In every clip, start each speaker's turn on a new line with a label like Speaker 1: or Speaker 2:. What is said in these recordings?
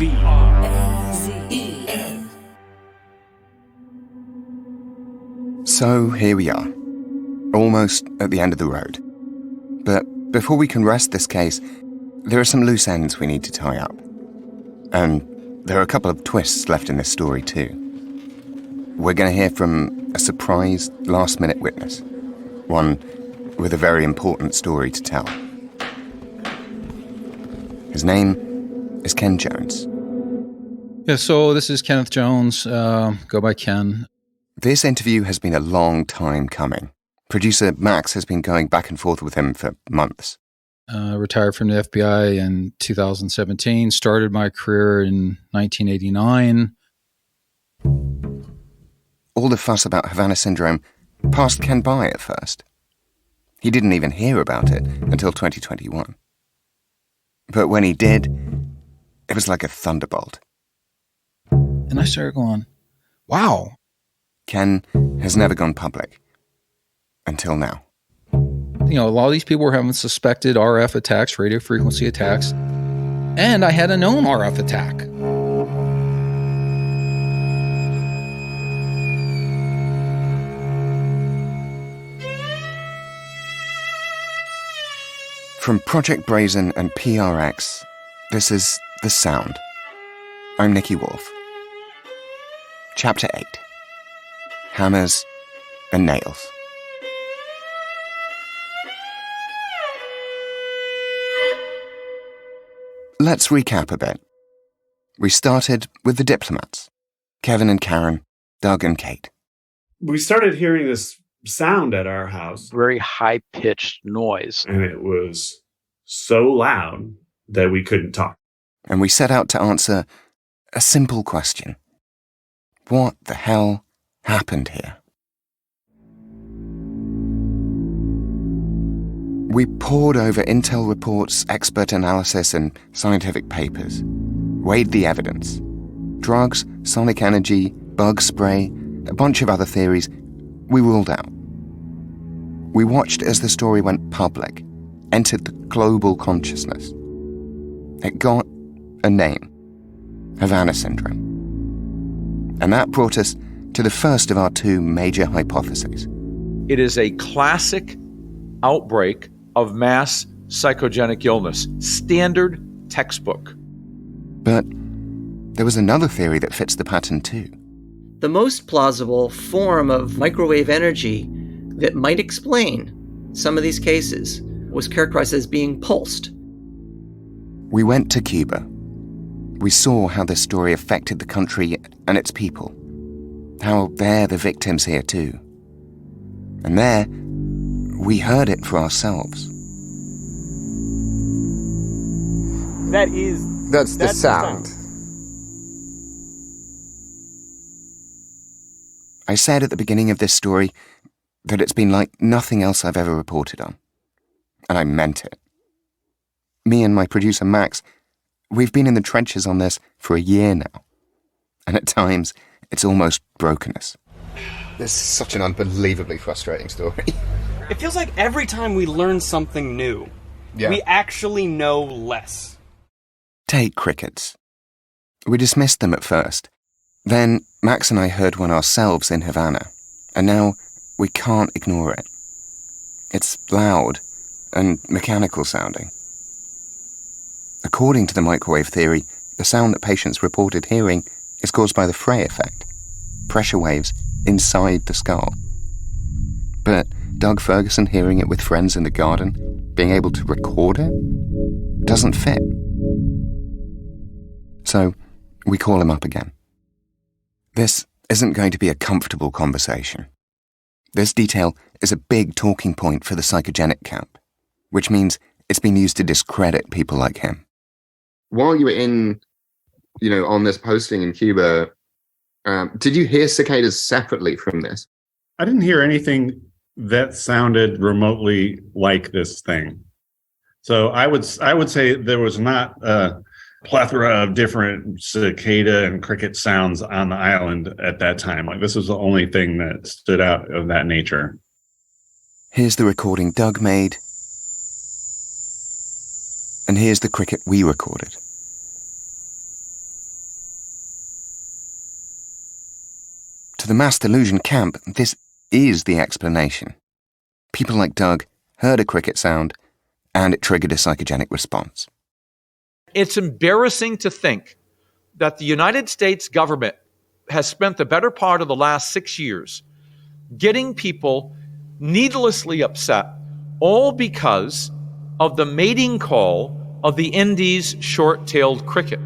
Speaker 1: Brazen.
Speaker 2: So here we are, almost at the end of the road. But before we can rest this case, there are some loose ends we need to tie up. And there are a couple of twists left in this story too. We're going to hear from a surprised last-minute witness, one with a very important story to tell. His name is Ken Jones.
Speaker 3: Yeah, so this is Kenneth Jones, go by Ken.
Speaker 2: This interview has been a long time coming. Producer Max has been going back and forth with him for months.
Speaker 3: Retired from the FBI in 2017, started my career in 1989.
Speaker 2: All the fuss about Havana Syndrome passed Ken by at first. He didn't even hear about it until 2021. But when he did, it was like a thunderbolt.
Speaker 3: And I started going, wow.
Speaker 2: Ken has never gone public. Until now.
Speaker 3: You know, a lot of these people were having suspected RF attacks, radio frequency attacks, and I had a known RF attack.
Speaker 2: From Project Brazen and PRX, this is The Sound. I'm Nicky Woolf. Chapter 8. Hammers and Nails. Let's recap a bit. We started with the diplomats, Kevin and Karen, Doug and Kate.
Speaker 4: We started hearing this sound at our house.
Speaker 5: Very high-pitched noise.
Speaker 4: And it was so loud that we couldn't talk.
Speaker 2: And we set out to answer a simple question. What the hell happened here? We pored over intel reports, expert analysis, and scientific papers. Weighed the evidence. Drugs, sonic energy, bug spray, a bunch of other theories we ruled out. We watched as the story went public, entered the global consciousness. It got a name, Havana Syndrome. And that brought us to the first of our two major hypotheses.
Speaker 6: It is a classic outbreak of mass psychogenic illness, standard textbook.
Speaker 2: But there was another theory that fits the pattern too.
Speaker 7: The most plausible form of microwave energy that might explain some of these cases was characterized as being pulsed.
Speaker 2: We went to Cuba. We saw how this story affected the country and its people. How they're the victims here too. And there, we heard it for ourselves.
Speaker 8: That's the sound.
Speaker 2: I said at the beginning of this story that it's been like nothing else I've ever reported on. And I meant it. Me and my producer Max, we've been in the trenches on this for a year now. And at times, it's almost broken us.
Speaker 8: This is such an unbelievably frustrating story.
Speaker 9: It feels like every time we learn something new, we actually know less.
Speaker 2: Take crickets. We dismissed them at first. Then Max and I heard one ourselves in Havana, and now we can't ignore it. It's loud and mechanical sounding. According to the microwave theory, the sound that patients reported hearing is caused by the Frey effect, pressure waves inside the skull. But Doug Ferguson hearing it with friends in the garden, being able to record it, doesn't fit. So we call him up again. This isn't going to be a comfortable conversation. This detail is a big talking point for the psychogenic camp, which means it's been used to discredit people like him.
Speaker 8: While you were on this posting in Cuba, did you hear cicadas separately from this?
Speaker 4: I didn't hear anything that sounded remotely like this thing. So I would say there was not a plethora of different cicada and cricket sounds on the island at that time. Like, this was the only thing that stood out of that nature.
Speaker 2: Here's the recording Doug made, and here's the cricket we recorded. To the mass delusion camp, this is the explanation. People like Doug heard a cricket sound, and it triggered a psychogenic response.
Speaker 6: It's embarrassing to think that the United States government has spent the better part of the last 6 years getting people needlessly upset, all because of the mating call of the Indies' short-tailed cricket.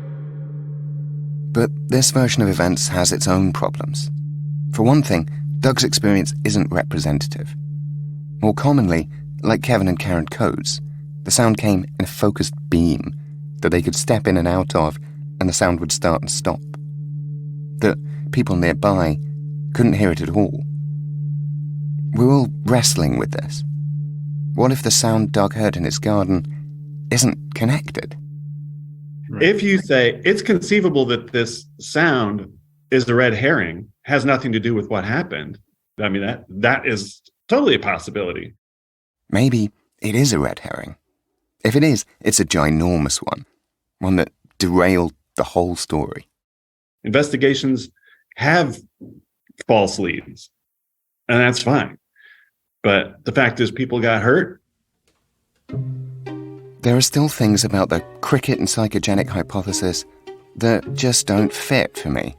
Speaker 2: But this version of events has its own problems. For one thing, Doug's experience isn't representative. More commonly, like Kevin and Karen Coates, the sound came in a focused beam that they could step in and out of, and the sound would start and stop. That people nearby couldn't hear it at all. We're all wrestling with this. What if the sound Doug heard in his garden isn't connected?
Speaker 4: If you say it's conceivable that this sound is the red herring, has nothing to do with what happened, I mean, that is totally a possibility.
Speaker 2: Maybe it is a red herring. If it is, it's a ginormous one that derailed the whole story.
Speaker 4: Investigations have false leads, and that's fine. But the fact is, people got hurt.
Speaker 2: There are still things about the cricket and psychogenic hypothesis that just don't fit for me,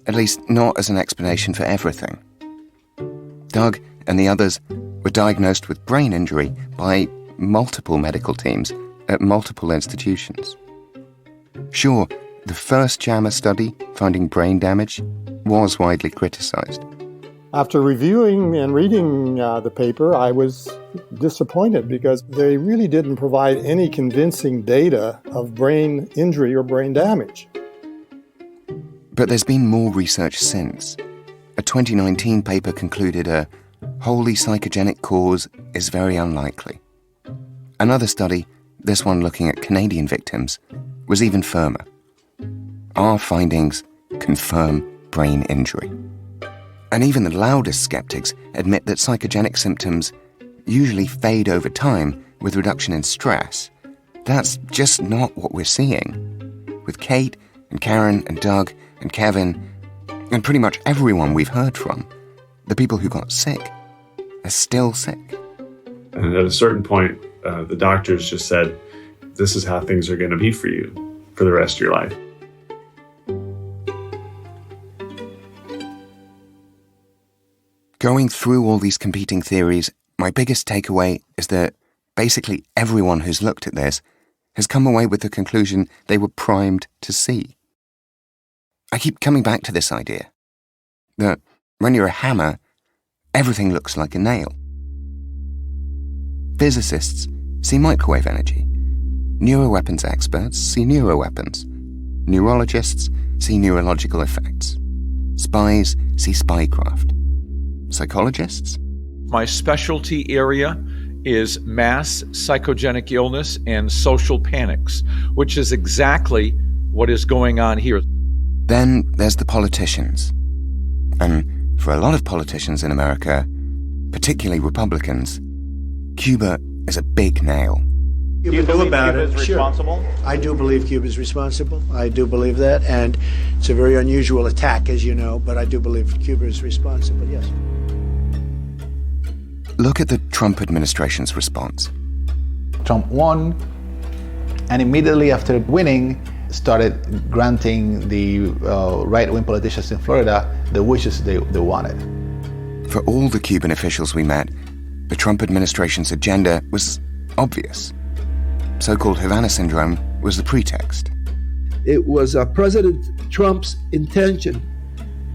Speaker 2: at least not as an explanation for everything. Doug and the others were diagnosed with brain injury by multiple medical teams at multiple institutions. Sure, the first JAMA study finding brain damage was widely criticized.
Speaker 1: After reviewing and reading the paper, I was disappointed because they really didn't provide any convincing data of brain injury or brain damage.
Speaker 2: But there's been more research since. A 2019 paper concluded a wholly psychogenic cause is very unlikely. Another study, this one looking at Canadian victims, was even firmer. Our findings confirm brain injury. And even the loudest skeptics admit that psychogenic symptoms usually fade over time with reduction in stress. That's just not what we're seeing. With Kate and Karen and Doug and Kevin and pretty much everyone we've heard from, the people who got sick are still sick.
Speaker 10: And at a certain point, the doctors just said, this is how things are going to be for you for the rest of your life.
Speaker 2: Going through all these competing theories, my biggest takeaway is that basically everyone who's looked at this has come away with the conclusion they were primed to see. I keep coming back to this idea that when you're a hammer, everything looks like a nail. Physicists see microwave energy. Neuroweapons experts see neuroweapons. Neurologists see neurological effects. Spies see spycraft. Psychologists?
Speaker 6: My specialty area is mass psychogenic illness and social panics, which is exactly what is going on here.
Speaker 2: Then there's the politicians. And for a lot of politicians in America, particularly Republicans, Cuba is a big nail.
Speaker 11: Do you do about it? Sure. I do believe Cuba is responsible. I do believe that. And it's a very unusual attack, as you know, but I do believe Cuba is responsible, yes.
Speaker 2: Look at the Trump administration's response.
Speaker 12: Trump won, and immediately after winning, started granting the right-wing politicians in Florida the wishes they wanted.
Speaker 2: For all the Cuban officials we met, the Trump administration's agenda was obvious. So-called Havana Syndrome was the pretext.
Speaker 13: It was President Trump's intention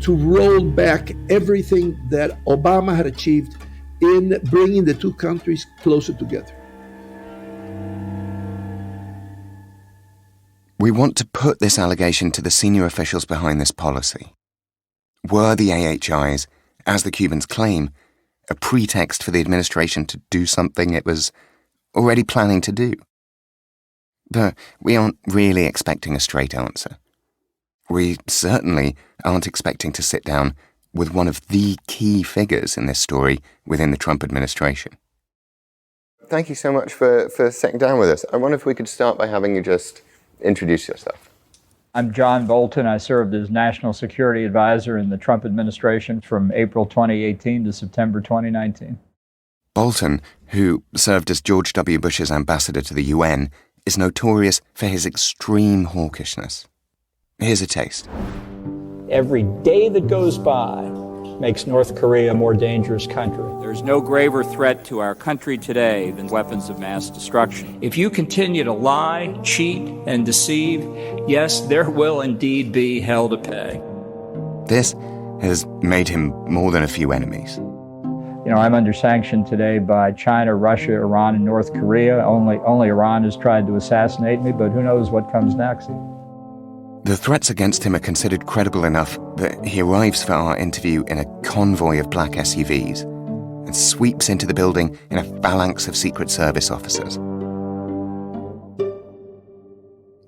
Speaker 13: to roll back everything that Obama had achieved in bringing the two countries closer together.
Speaker 2: We want to put this allegation to the senior officials behind this policy. Were the AHIs, as the Cubans claim, a pretext for the administration to do something it was already planning to do? But we aren't really expecting a straight answer. We certainly aren't expecting to sit down with one of the key figures in this story within the Trump administration. Thank you so much for sitting down with us. I wonder if we could start by having you just introduce yourself.
Speaker 14: I'm John Bolton. I served as National Security Advisor in the Trump administration from April 2018 to September 2019.
Speaker 2: Bolton, who served as George W. Bush's ambassador to the UN, is notorious for his extreme hawkishness. Here's a taste.
Speaker 15: Every day that goes by makes North Korea a more dangerous country.
Speaker 16: There's no graver threat to our country today than weapons of mass destruction.
Speaker 15: If you continue to lie, cheat, and deceive, yes, there will indeed be hell to pay.
Speaker 2: This has made him more than a few enemies.
Speaker 14: You know, I'm under sanction today by China, Russia, Iran, and North Korea. Only Iran has tried to assassinate me, but who knows what comes next.
Speaker 2: The threats against him are considered credible enough that he arrives for our interview in a convoy of black SUVs and sweeps into the building in a phalanx of Secret Service officers.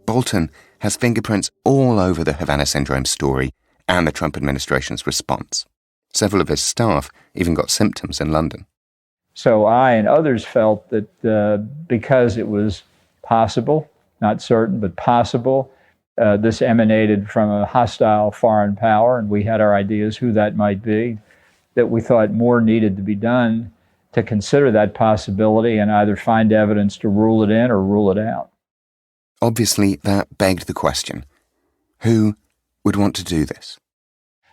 Speaker 2: Bolton has fingerprints all over the Havana Syndrome story and the Trump administration's response. Several of his staff even got symptoms in London.
Speaker 14: So I and others felt that because it was possible, not certain, but possible, this emanated from a hostile foreign power, and we had our ideas who that might be, that we thought more needed to be done to consider that possibility and either find evidence to rule it in or rule it out.
Speaker 2: Obviously, that begged the question, who would want to do this?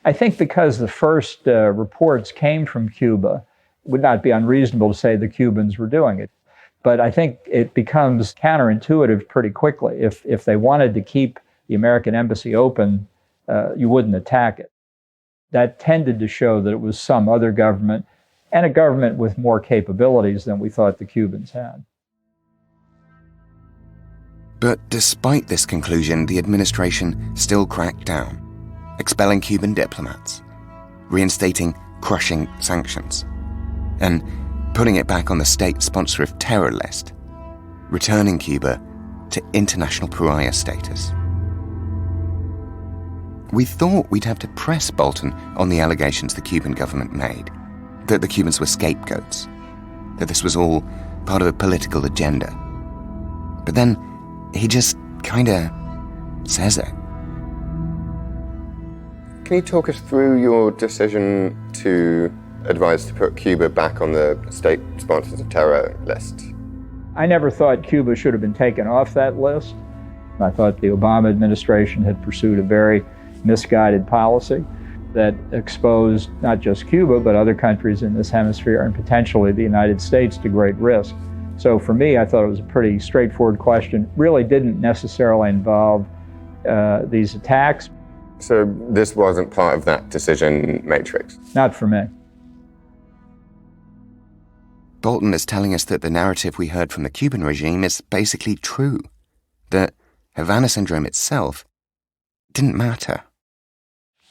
Speaker 14: I think because the first reports came from Cuba, it would not be unreasonable to say the Cubans were doing it. But I think it becomes counterintuitive pretty quickly. If they wanted to keep the American embassy open, you wouldn't attack it. That tended to show that it was some other government, and a government with more capabilities than we thought the Cubans had.
Speaker 2: But despite this conclusion, the administration still cracked down, expelling Cuban diplomats, reinstating crushing sanctions, and putting it back on the state sponsor of terror list, returning Cuba to international pariah status. We thought we'd have to press Bolton on the allegations the Cuban government made, that the Cubans were scapegoats, that this was all part of a political agenda. But then he just kinda says it.
Speaker 8: Can you talk us through your decision to advise to put Cuba back on the state sponsors of terror list?
Speaker 14: I never thought Cuba should have been taken off that list. I thought the Obama administration had pursued a very misguided policy that exposed not just Cuba, but other countries in this hemisphere and potentially the United States to great risk. So for me, I thought it was a pretty straightforward question. Really didn't necessarily involve these attacks.
Speaker 8: So this wasn't part of that decision matrix?
Speaker 14: Not for me.
Speaker 2: Bolton is telling us that the narrative we heard from the Cuban regime is basically true, that Havana Syndrome itself didn't matter.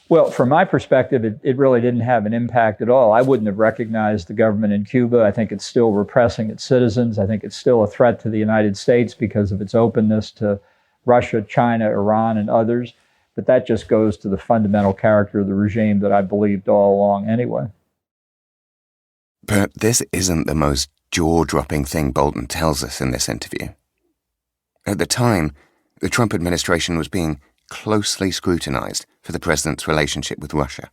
Speaker 14: Well, from my perspective, it really didn't have an impact at all. I wouldn't have recognized the government in Cuba. I think it's still repressing its citizens. I think it's still a threat to the United States because of its openness to Russia, China, Iran, and others. But that just goes to the fundamental character of the regime that I believed all along anyway.
Speaker 2: But this isn't the most jaw-dropping thing Bolton tells us in this interview. At the time, the Trump administration was being closely scrutinized for the president's relationship with Russia.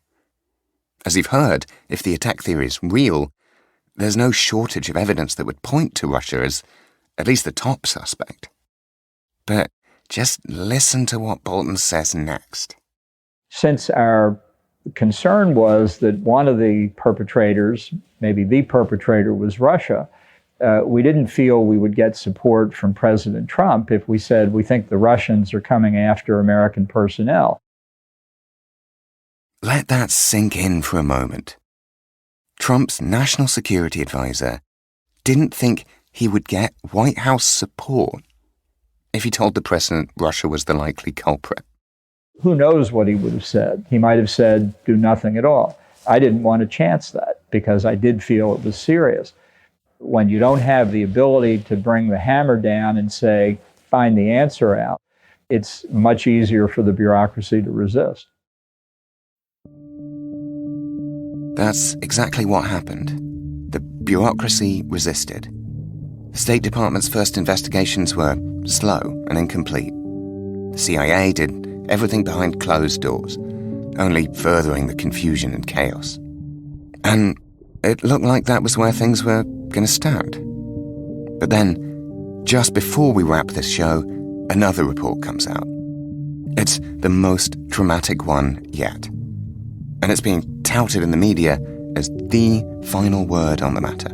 Speaker 2: As you've heard, if the attack theory is real, there's no shortage of evidence that would point to Russia as at least the top suspect. But just listen to what Bolton says next.
Speaker 14: Since our concern was that one of the perpetrators, maybe the perpetrator, was Russia, we didn't feel we would get support from President Trump if we said we think the Russians are coming after American personnel.
Speaker 2: Let that sink in for a moment. Trump's national security advisor didn't think he would get White House support if he told the president Russia was the likely culprit.
Speaker 14: Who knows what he would have said? He might have said, do nothing at all. I didn't want to chance that because I did feel it was serious. When you don't have the ability to bring the hammer down and say, find the answer out, it's much easier for the bureaucracy to resist.
Speaker 2: That's exactly what happened. The bureaucracy resisted. The State Department's first investigations were slow and incomplete. The CIA did everything behind closed doors, only furthering the confusion and chaos. And it looked like that was where things were going to stand. But then, just before we wrap this show, another report comes out. It's the most dramatic one yet. And it's being touted in the media as the final word on the matter.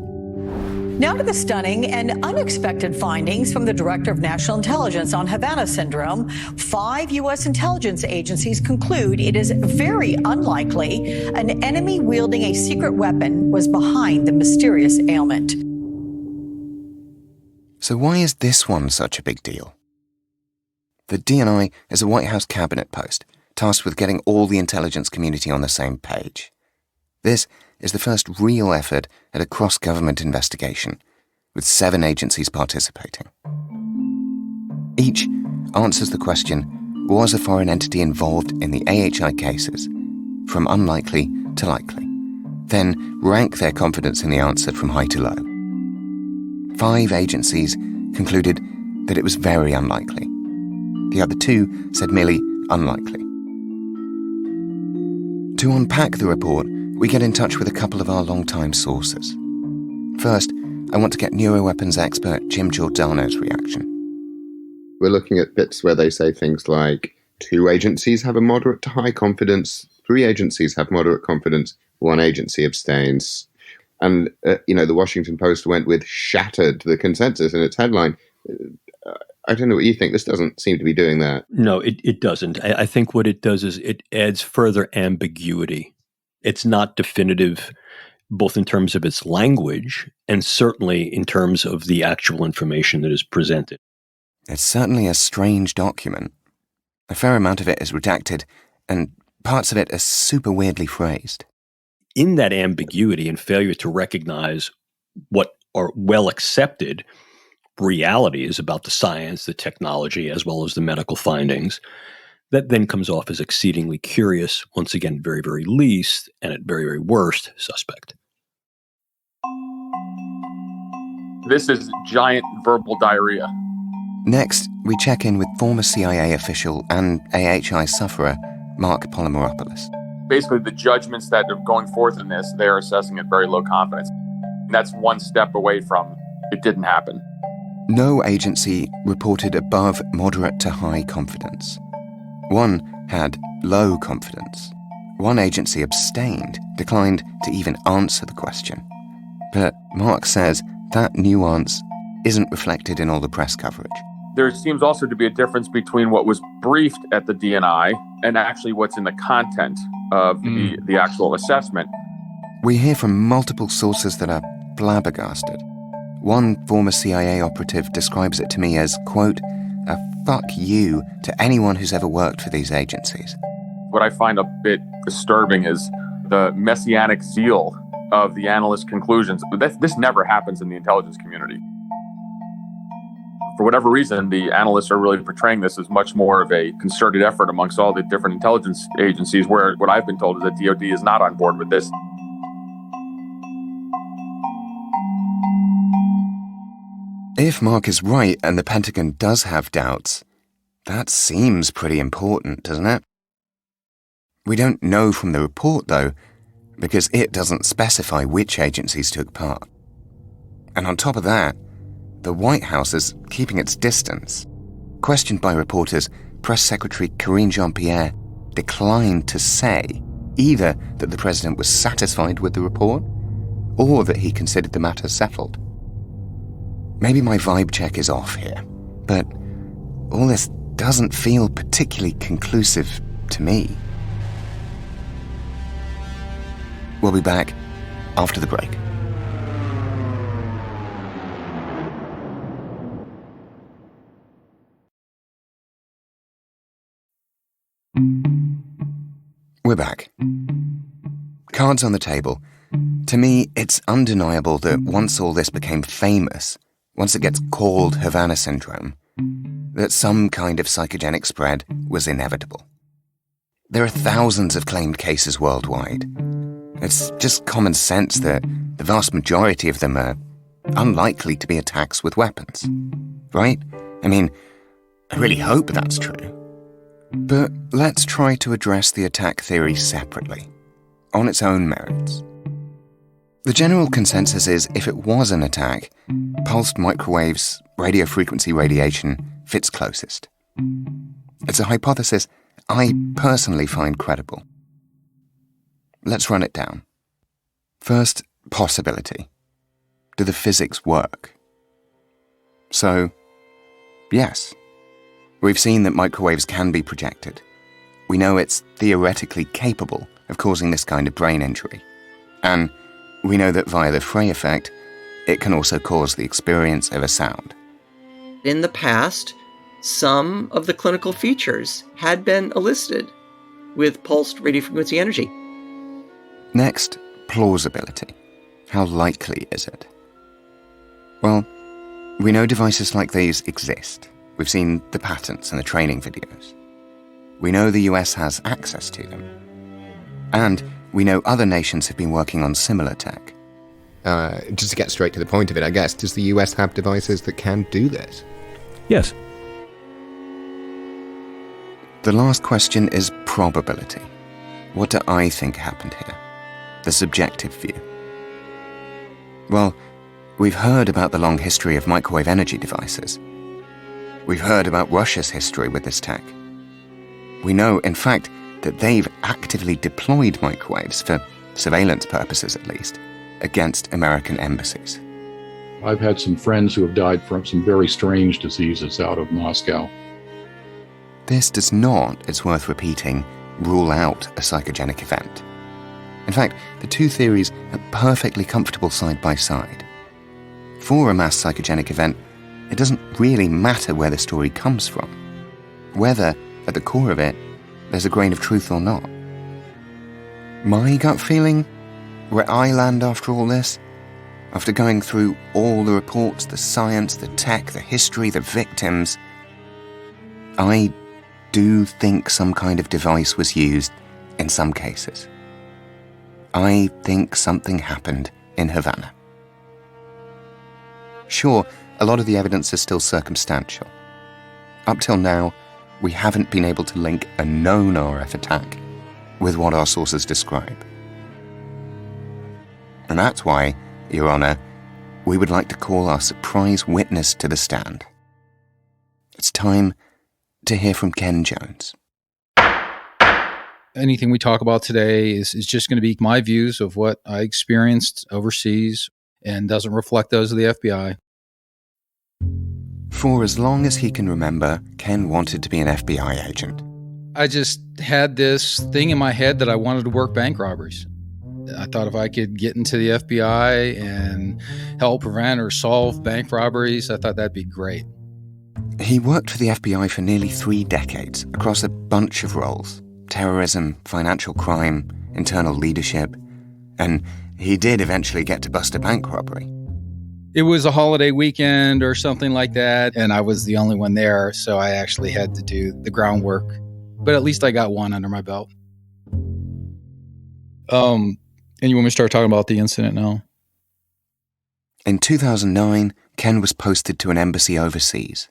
Speaker 17: Now to the stunning and unexpected findings from the Director of National Intelligence on Havana Syndrome. 5 U.S. intelligence agencies conclude it is very unlikely an enemy wielding a secret weapon was behind the mysterious ailment.
Speaker 2: So why is this one such a big deal? The DNI is a White House cabinet post tasked with getting all the intelligence community on the same page. This is the first real effort at a cross-government investigation, with 7 agencies participating. Each answers the question, was a foreign entity involved in the AHI cases, from unlikely to likely, then rank their confidence in the answer from high to low. 5 agencies concluded that it was very unlikely. The other 2 said merely unlikely. To unpack the report, we get in touch with a couple of our long-time sources. First, I want to get neuroweapons expert Jim Giordano's reaction.
Speaker 8: We're looking at bits where they say things like 2 agencies have a moderate to high confidence, 3 agencies have moderate confidence, 1 agency abstains. And, the Washington Post went with shattered the consensus in its headline. I don't know what you think. This doesn't seem to be doing that.
Speaker 18: No, it doesn't. I think what it does is it adds further ambiguity. It's not definitive, both in terms of its language and certainly in terms of the actual information that is presented.
Speaker 2: It's certainly a strange document. A fair amount of it is redacted, and parts of it are super weirdly phrased.
Speaker 18: In that ambiguity and failure to recognize what are well accepted realities about the science, the technology, as well as the medical findings, that then comes off as exceedingly curious, once again, very, very least, and at very, very worst, suspect.
Speaker 19: This is giant verbal diarrhea.
Speaker 2: Next, we check in with former CIA official and AHI sufferer, Mark Polymeropoulos.
Speaker 19: Basically, the judgments that are going forth in this, they're assessing at very low confidence. And that's one step away from it didn't happen.
Speaker 2: No agency reported above moderate to high confidence. 1 had low confidence. 1 agency abstained, declined to even answer the question. But Mark says that nuance isn't reflected in all the press coverage.
Speaker 19: There seems also to be a difference between what was briefed at the DNI and actually what's in the content of the actual assessment.
Speaker 2: We hear from multiple sources that are flabbergasted. 1 former CIA operative describes it to me as, quote, a fuck you to anyone who's ever worked for these agencies.
Speaker 19: What I find a bit disturbing is the messianic zeal of the analysts' conclusions. This never happens in the intelligence community. For whatever reason, the analysts are really portraying this as much more of a concerted effort amongst all the different intelligence agencies, where what I've been told is that DOD is not on board with this.
Speaker 2: If Mark is right and the Pentagon does have doubts, that seems pretty important, doesn't it? We don't know from the report, though, because it doesn't specify which agencies took part. And on top of that, the White House is keeping its distance. Questioned by reporters, Press Secretary Karine Jean-Pierre declined to say either that the president was satisfied with the report or that he considered the matter settled. Maybe my vibe check is off here, but all this doesn't feel particularly conclusive to me. We'll be back after the break. We're back. Cards on the table. To me, it's undeniable that once all this became famous, once it gets called Havana Syndrome, that some kind of psychogenic spread was inevitable. There are thousands of claimed cases worldwide. It's just common sense that the vast majority of them are unlikely to be attacks with weapons, right? I mean, I really hope that's true. But let's try to address the attack theory separately, on its own merits. The general consensus is if it was an attack, pulsed microwaves, radio frequency radiation fits closest. It's a hypothesis I personally find credible. Let's run it down. First, possibility. Do the physics work? So, yes. We've seen that microwaves can be projected. We know it's theoretically capable of causing this kind of brain injury. And we know that via the Frey effect, it can also cause the experience of a sound.
Speaker 7: In the past, some of the clinical features had been elicited with pulsed radiofrequency energy.
Speaker 2: Next, plausibility. How likely is it? Well, we know devices like these exist. We've seen the patents and the training videos. We know the US has access to them. And we know other nations have been working on similar tech.
Speaker 8: Just to get straight to the point of it, I guess, does the US have devices that can do this?
Speaker 18: Yes.
Speaker 2: The last question is probability. What do I think happened here? The subjective view. Well, we've heard about the long history of microwave energy devices. We've heard about Russia's history with this tech. We know, in fact, that they've actively deployed microwaves, for surveillance purposes at least, against American embassies.
Speaker 20: I've had some friends who have died from some very strange diseases out of Moscow.
Speaker 2: This does not, it's worth repeating, rule out a psychogenic event. In fact, the two theories are perfectly comfortable side by side. For a mass psychogenic event, it doesn't really matter where the story comes from, whether, at the core of it, there's a grain of truth or not. My gut feeling, where I land after all this, after going through all the reports, the science, the tech, the history, the victims, I do think some kind of device was used in some cases. I think something happened in Havana. Sure, a lot of the evidence is still circumstantial. Up till now, we haven't been able to link a known RF attack with what our sources describe. And that's why, Your Honor, we would like to call our surprise witness to the stand. It's time to hear from Ken Jones.
Speaker 3: Anything we talk about today is just going to be my views of what I experienced overseas and doesn't reflect those of the FBI.
Speaker 2: For as long as he can remember, Ken wanted to be an FBI agent.
Speaker 3: I just had this thing in my head that I wanted to work bank robberies. I thought if I could get into the FBI and help prevent or solve bank robberies, I thought that'd be great.
Speaker 2: He worked for the FBI for nearly 3 decades, across a bunch of roles: terrorism, financial crime, internal leadership, and he did eventually get to bust a bank robbery.
Speaker 3: It was a holiday weekend or something like that, and I was the only one there, so I actually had to do the groundwork. But at least I got one under my belt. And you want me to start talking about the incident now?
Speaker 2: In 2009, Ken was posted to an embassy overseas.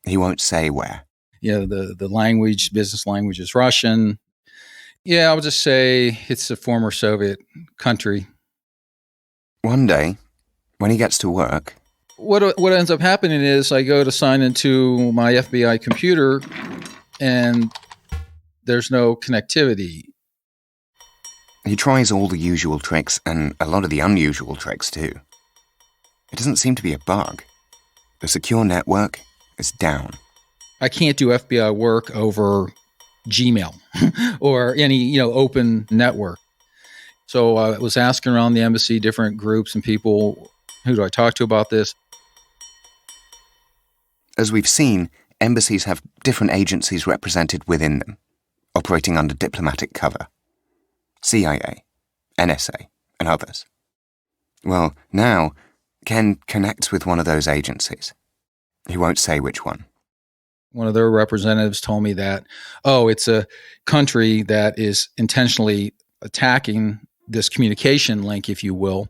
Speaker 2: He won't say where.
Speaker 3: Yeah, the language, business language is Russian. Yeah, I'll just say it's a former Soviet country.
Speaker 2: One day, when he gets to work...
Speaker 3: What ends up happening is I go to sign into my FBI computer and there's no connectivity.
Speaker 2: He tries all the usual tricks and a lot of the unusual tricks too. It doesn't seem to be a bug. The secure network is down.
Speaker 3: I can't do FBI work over Gmail or any, open network. So I was asking around the embassy, different groups and people, who do I talk to about this?
Speaker 2: As we've seen, embassies have different agencies represented within them, operating under diplomatic cover. CIA, NSA, and others. Well, now, Ken connects with one of those agencies. He won't say which one.
Speaker 3: One of their representatives told me that, it's a country that is intentionally attacking this communication link, if you will,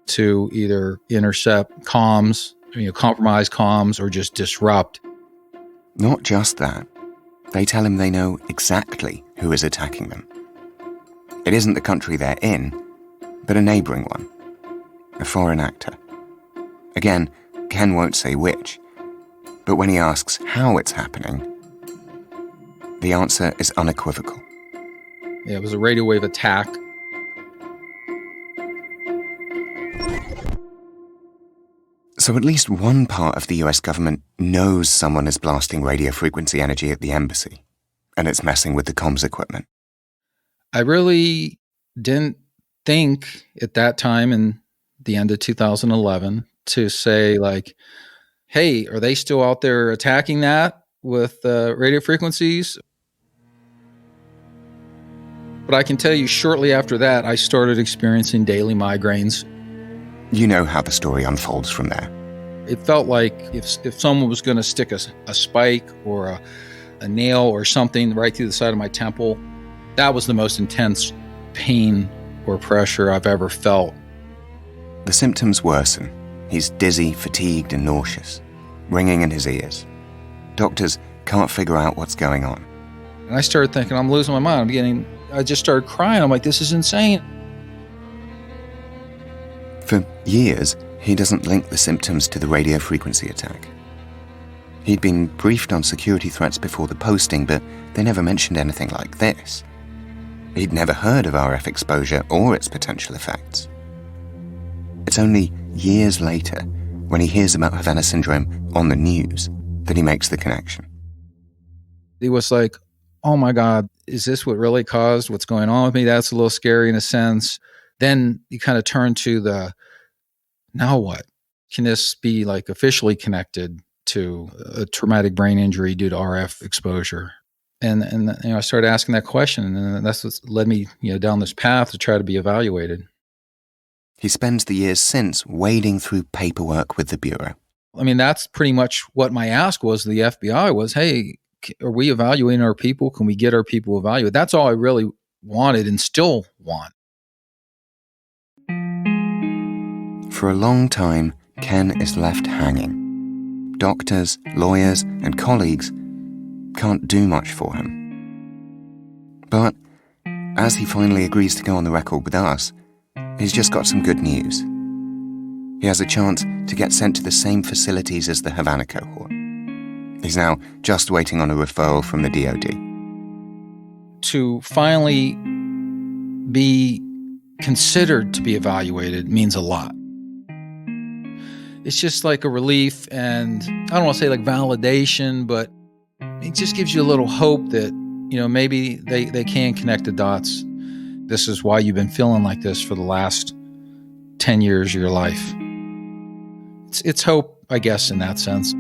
Speaker 3: to either intercept comms, compromise comms, or just disrupt.
Speaker 2: Not just that. They tell him they know exactly who is attacking them. It isn't the country they're in, but a neighboring one, a foreign actor. Again, Ken won't say which, but when he asks how it's happening, the answer is unequivocal.
Speaker 3: Yeah, it was a radio wave attack.
Speaker 2: So at least one part of the US government knows someone is blasting radio frequency energy at the embassy, and it's messing with the comms equipment.
Speaker 3: I really didn't think at that time in the end of 2011 to say, like, hey, are they still out there attacking that with radio frequencies? But I can tell you shortly after that, I started experiencing daily migraines.
Speaker 2: You know how the story unfolds from there.
Speaker 3: It felt like if someone was going to stick a spike or a nail or something right through the side of my temple, that was the most intense pain or pressure I've ever felt.
Speaker 2: The symptoms worsen. He's dizzy, fatigued, and nauseous, ringing in his ears. Doctors can't figure out what's going on.
Speaker 3: And I started thinking, I'm losing my mind. I just started crying. I'm like, this is insane.
Speaker 2: For years, he doesn't link the symptoms to the radio frequency attack. He'd been briefed on security threats before the posting, but they never mentioned anything like this. He'd never heard of RF exposure or its potential effects. It's only years later, when he hears about Havana Syndrome on the news, that he makes the connection.
Speaker 3: He was like, oh my God, is this what really caused what's going on with me? That's a little scary in a sense. Then you kind of turn to now what? Can this be like officially connected to a traumatic brain injury due to RF exposure? And I started asking that question, and that's what led me down this path to try to be evaluated.
Speaker 2: He spends the years since wading through paperwork with the Bureau.
Speaker 3: That's pretty much what my ask was to the FBI was, hey, are we evaluating our people? Can we get our people evaluated? That's all I really wanted and still want.
Speaker 2: For a long time, Ken is left hanging. Doctors, lawyers, and colleagues can't do much for him. But as he finally agrees to go on the record with us, he's just got some good news. He has a chance to get sent to the same facilities as the Havana cohort. He's now just waiting on a referral from the DoD.
Speaker 3: To finally be considered to be evaluated means a lot. It's just like a relief, and I don't want to say like validation, but it just gives you a little hope that, maybe they can connect the dots. This is why you've been feeling like this for the last 10 years of your life. It's hope, I guess, in that sense.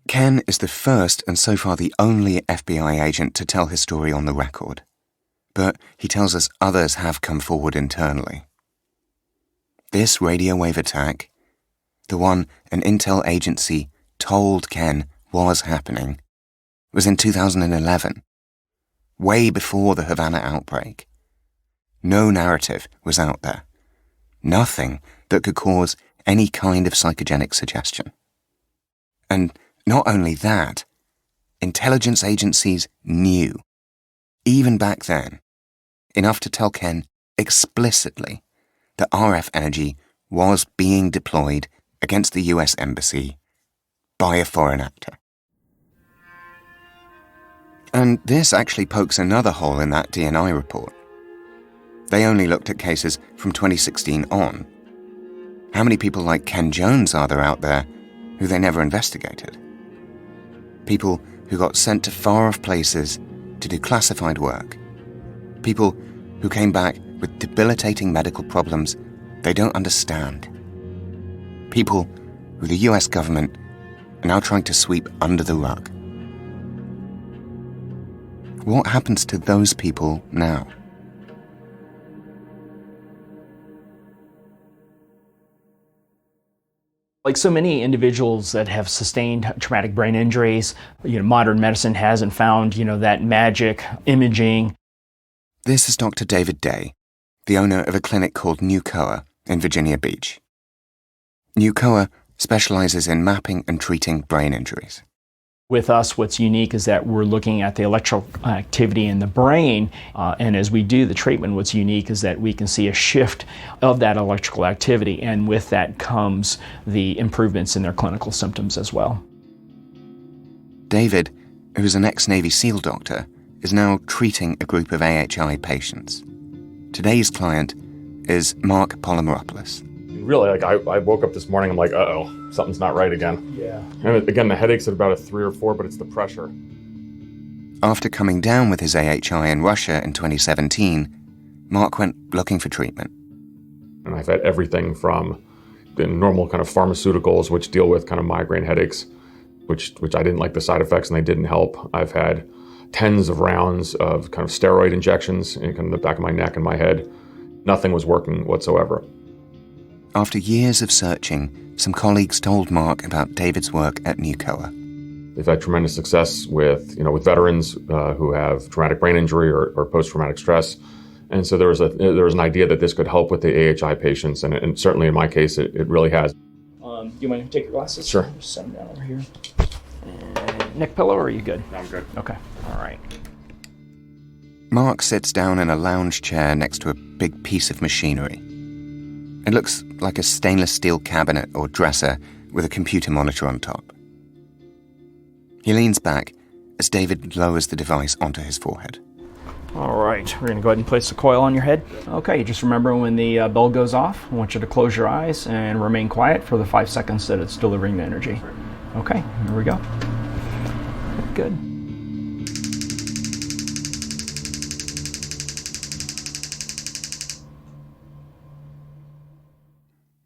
Speaker 2: Ken is the first and so far the only FBI agent to tell his story on the record. But he tells us others have come forward internally. This radio wave attack, the one an intel agency told Ken was happening, was in 2011, way before the Havana outbreak. No narrative was out there. Nothing that could cause any kind of psychogenic suggestion. And not only that, intelligence agencies knew, even back then, enough to tell Ken explicitly that RF energy was being deployed against the US Embassy by a foreign actor. And this actually pokes another hole in that DNI report. They only looked at cases from 2016 on. How many people like Ken Jones are there out there who they never investigated? People who got sent to far-off places to do classified work. People who came back with debilitating medical problems they don't understand. People who the US government are now trying to sweep under the rug. What happens to those people now?
Speaker 21: Like so many individuals that have sustained traumatic brain injuries, modern medicine hasn't found, that magic imaging.
Speaker 2: This is Dr. David Day, the owner of a clinic called NewCoa in Virginia Beach. NewCoa specializes in mapping and treating brain injuries.
Speaker 21: With us, what's unique is that we're looking at the electrical activity in the brain, and as we do the treatment, what's unique is that we can see a shift of that electrical activity, and with that comes the improvements in their clinical symptoms as well.
Speaker 2: David, who's an ex-Navy SEAL doctor, is now treating a group of AHI patients. Today's client is Mark Polymeropoulos.
Speaker 5: Really, I woke up this morning, I'm like, uh-oh, something's not right again.
Speaker 21: Yeah.
Speaker 5: And again, the headache's at about a 3 or 4, but it's the pressure.
Speaker 2: After coming down with his AHI in Russia in 2017, Mark went looking for treatment.
Speaker 5: And I've had everything from the normal kind of pharmaceuticals, which deal with kind of migraine headaches, which I didn't like the side effects and they didn't help. I've had tens of rounds of kind of steroid injections in kind of the back of my neck and my head. Nothing was working whatsoever.
Speaker 2: After years of searching, some colleagues told Mark about David's work at NewCoa.
Speaker 5: They've had tremendous success with veterans who have traumatic brain injury or post-traumatic stress. And so there was an idea that this could help with the AHI patients, and certainly in my case, it really has.
Speaker 21: Do you mind if I take your glasses?
Speaker 5: Sure.
Speaker 21: Just set them down over here. Neck pillow, or are you good?
Speaker 5: No, I'm good.
Speaker 21: Okay, all right.
Speaker 2: Mark sits down in a lounge chair next to a big piece of machinery. It looks like a stainless steel cabinet or dresser with a computer monitor on top. He leans back as David lowers the device onto his forehead.
Speaker 21: All right, we're going to go ahead and place the coil on your head. Okay, just remember when the bell goes off, I want you to close your eyes and remain quiet for the 5 seconds that it's delivering the energy. Okay, here we go. Good.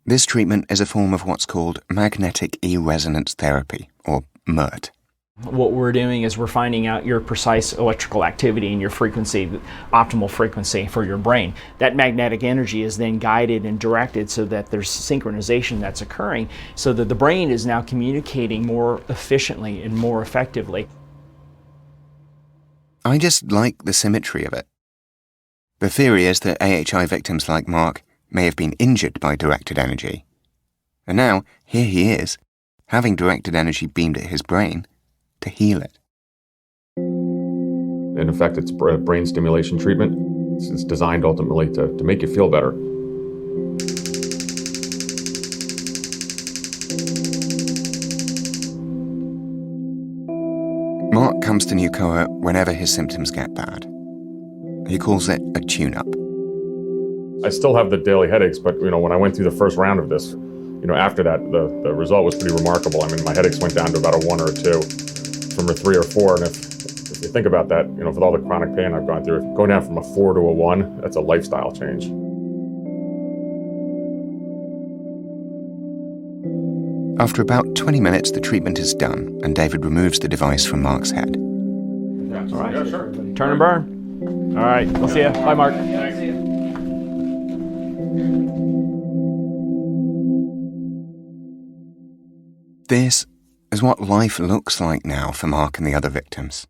Speaker 2: This treatment is a form of what's called magnetic e-resonance therapy, or MERT.
Speaker 21: What we're doing is we're finding out your precise electrical activity and your frequency, the optimal frequency for your brain. That magnetic energy is then guided and directed so that there's synchronization that's occurring, so that the brain is now communicating more efficiently and more effectively.
Speaker 2: I just like the symmetry of it. The theory is that AHI victims like Mark may have been injured by directed energy. And now, here he is, having directed energy beamed at his brain to heal it.
Speaker 5: In effect, it's brain stimulation treatment. It's designed ultimately to make you feel better.
Speaker 2: Mark comes to NewCoa whenever his symptoms get bad. He calls it a tune-up.
Speaker 5: I still have the daily headaches, but when I went through the first round of this, after that, the result was pretty remarkable. I mean, my headaches went down to about a 1 or a 2 from a 3 or 4, and if you think about that, with all the chronic pain I've gone through, going down from a 4 to a 1, that's a lifestyle change.
Speaker 2: After about 20 minutes, the treatment is done, and David removes the device from Mark's head.
Speaker 5: Yeah,
Speaker 21: all right.
Speaker 5: Yeah, sure.
Speaker 21: Turn and burn. All right, we'll see you. Bye, Mark.
Speaker 2: This is what life looks like now for Mark and the other victims.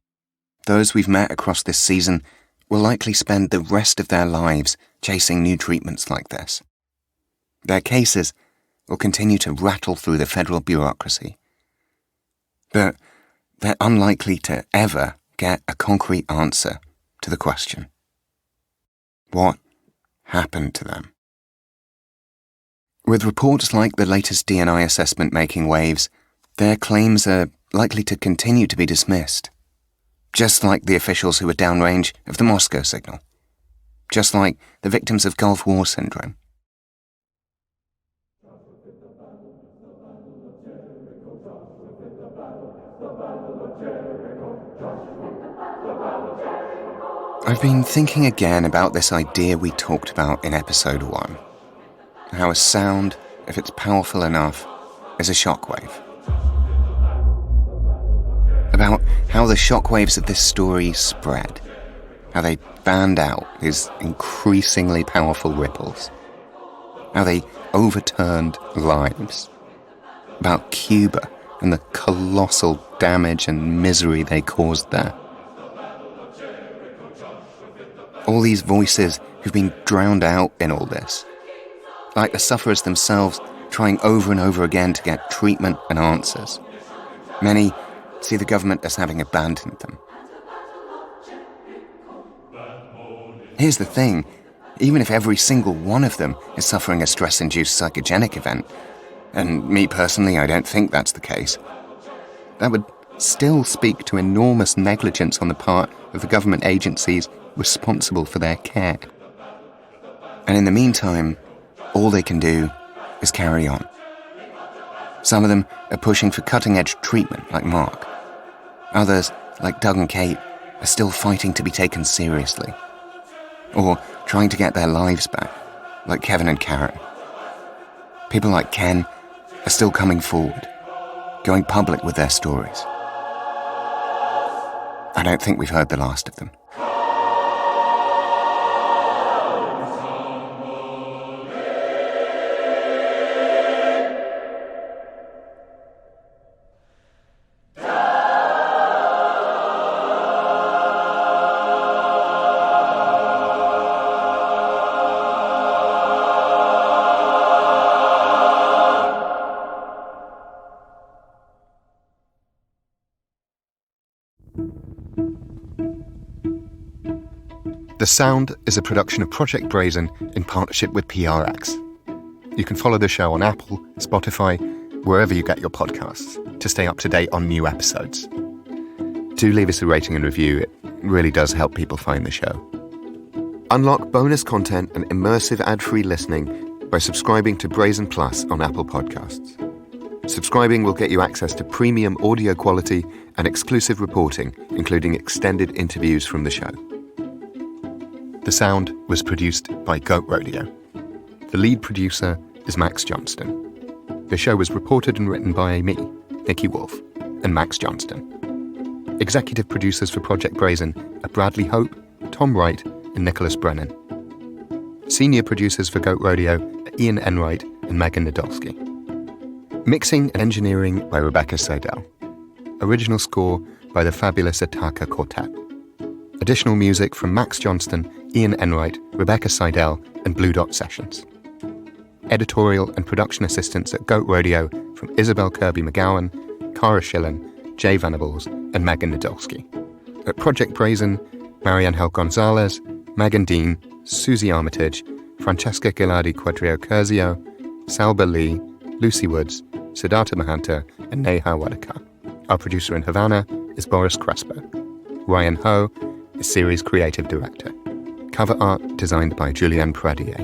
Speaker 2: Those we've met across this season will likely spend the rest of their lives chasing new treatments like this. Their cases will continue to rattle through the federal bureaucracy. But they're unlikely to ever get a concrete answer to the question: what happened to them? With reports like the latest DNI assessment making waves, their claims are likely to continue to be dismissed. Just like the officials who were downrange of the Moscow signal. Just like the victims of Gulf War syndrome. I've been thinking again about this idea we talked about in episode 1. How a sound, if it's powerful enough, is a shockwave. About how the shockwaves of this story spread. How they fanned out these increasingly powerful ripples. How they overturned lives. About Cuba and the colossal damage and misery they caused there. All these voices who've been drowned out in all this. Like the sufferers themselves trying over and over again to get treatment and answers. Many see the government as having abandoned them. Here's the thing, even if every single one of them is suffering a stress-induced psychogenic event, and me personally, I don't think that's the case, that would still speak to enormous negligence on the part of the government agencies responsible for their care. And in the meantime, all they can do is carry on. Some of them are pushing for cutting-edge treatment, like Mark. Others, like Doug and Kate, are still fighting to be taken seriously. Or trying to get their lives back, like Kevin and Karen. People like Ken are still coming forward, going public with their stories. I don't think we've heard the last of them. The Sound is a production of Project Brazen in partnership with PRX. You can follow the show on Apple, Spotify, wherever you get your podcasts, to stay up to date on new episodes. Do leave us a rating and review. It really does help people find the show. Unlock bonus content and immersive ad-free listening by subscribing to Brazen Plus on Apple Podcasts. Subscribing will get you access to premium audio quality and exclusive reporting, including extended interviews from the show. The Sound was produced by Goat Rodeo. The lead producer is Max Johnston. The show was reported and written by me, Nicky Woolf, and Max Johnston. Executive producers for Project Brazen are Bradley Hope, Tom Wright, and Nicholas Brennan. Senior producers for Goat Rodeo are Ian Enright and Megan Nadolski. Mixing and engineering by Rebecca Seidel. Original score by the fabulous Ataka Quartet. Additional music from Max Johnston, Ian Enright, Rebecca Seidel, and Blue Dot Sessions. Editorial and production assistants at Goat Rodeo from Isabel Kirby McGowan, Cara Schillen, Jay Venables, and Megan Nadolski. At Project Brazen, Mariangel Gonzalez, Megan Dean, Susie Armitage, Francesca Gilardi Quadrio-Curzio, Salba Lee, Lucy Woods, Siddhartha Mahanta, and Neha Wadaka. Our producer in Havana is Boris Crespo. Ryan Ho is series creative director. Cover art designed by Julianne Pradier.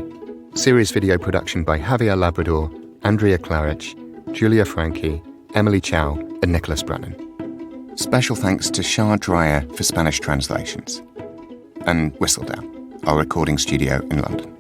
Speaker 2: Series video production by Javier Labrador, Andrea Klarich, Julia Franchi, Emily Chow, and Nicholas Brennan. Special thanks to Shah Dreyer for Spanish translations. And Whistledown, our recording studio in London.